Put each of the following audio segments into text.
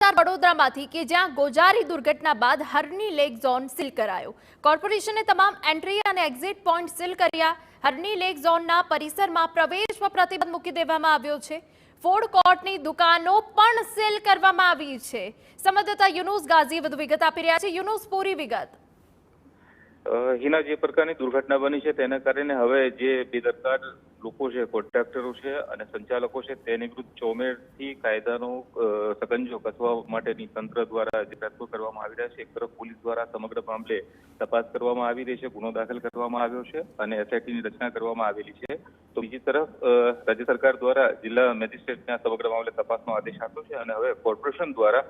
સમાચાર વડોદરામાંથી કે જ્યાં ગોજારી દુર્ઘટના બાદ હરણી લેક ઝોન સીલ કરાયો। કોર્પોરેશને તમામ એન્ટ્રી અને એક્ઝિટ પોઈન્ટ સીલ કર્યા। હરણી લેક ઝોનના પરિસરમાં પ્રવેશ પર પ્રતિબંધ મૂકી દેવામાં આવ્યો છે। ફૂડ કોર્ટની દુકાનો પણ સીલ કરવામાં આવી છે। સંવાદદાતા યુનુસ ગાઝી વધુ વિગત આપી રહ્યા છે। યુનુસ, પૂરી વિગત। હિના, જે પ્રકારની દુર્ઘટના બની છે તેના કારણે હવે જે બેદરકાર લોકો છે, કોન્ટ્રાક્ટરો છે અને સંચાલકો છે તેની વિરુદ્ધ ચોમેરથી કાયદાનો સકંજો કસવા માટેની તંત્ર દ્વારા જે પ્રયત્નો કરવામાં આવી રહ્યા છે। એક તરફ પોલીસ દ્વારા સમગ્ર મામલે તપાસ કરવામાં આવી રહી છે, ગુનો દાખલ કરવામાં આવ્યો છે અને એસઆઈટીની રચના કરવામાં આવેલી છે। તો બીજી તરફ રાજ્ય સરકાર દ્વારા જિલ્લા મેજિસ્ટ્રેટને આ સમગ્ર મામલે તપાસનો આદેશ આપ્યો છે અને હવે કોર્પોરેશન દ્વારા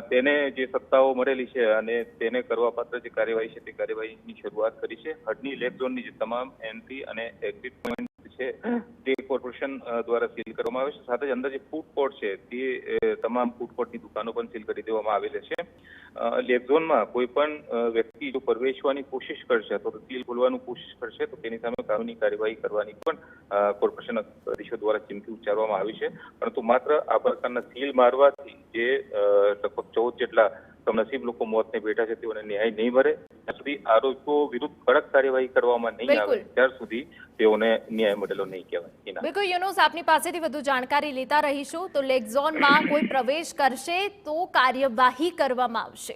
તેને જે સત્તાઓ મળેલી છે અને તેને કરવા પાત્ર જે કાર્યવાહી છે તે કાર્યવાહીની શરૂઆત કરી છે। હરણી લેક ઝોનની જે તમામ એન્ટ્રી અને એક્ઝિટ પોઈન્ટ છે તે કોર્પોરેશન દ્વારા સીલ કરવામાં આવે છે। સાથે જ અંદર જે ફૂડ કોર્ટ છે તે તમામ ફૂડ કોર્ટની દુકાનો પણ સીલ કરી દેવામાં આવેલી છે। લેક ઝોનમાં કોઈ પણ વ્યક્તિ જો પ્રવેશવાની કોશિશ કરશે તો સીલ ખોલવાની કોશિશ કરશે તો તેની સામે કાનૂની કાર્યવાહી કરવાની પણ કોર્પોરેશન અધિકારીઓ દ્વારા ચીમકી ઉચ્ચારવામાં આવી છે। પરંતુ માત્ર આ પ્રકારના સીલ મારવાથી જે લગભગ 14 જેટલા કમનસીબ લોકો મોતને બેઠા છે તેઓને ન્યાય નહીં મળે, ત્યાં સુધી આરોપીઓ વિરુદ્ધ કડક કાર્યવાહી કરવામાં નહીં આવે ત્યાર સુધી તેઓને ન્યાય મળેલો નહીં કહેવાય। બિલકુલ યુનુસ, આપની પાસેથી વધુ જાણકારી લેતા રહીશું। તો લેક ઝોનમાં કોઈ પ્રવેશ કરશે તો કાર્યવાહી કરવામાં આવશે।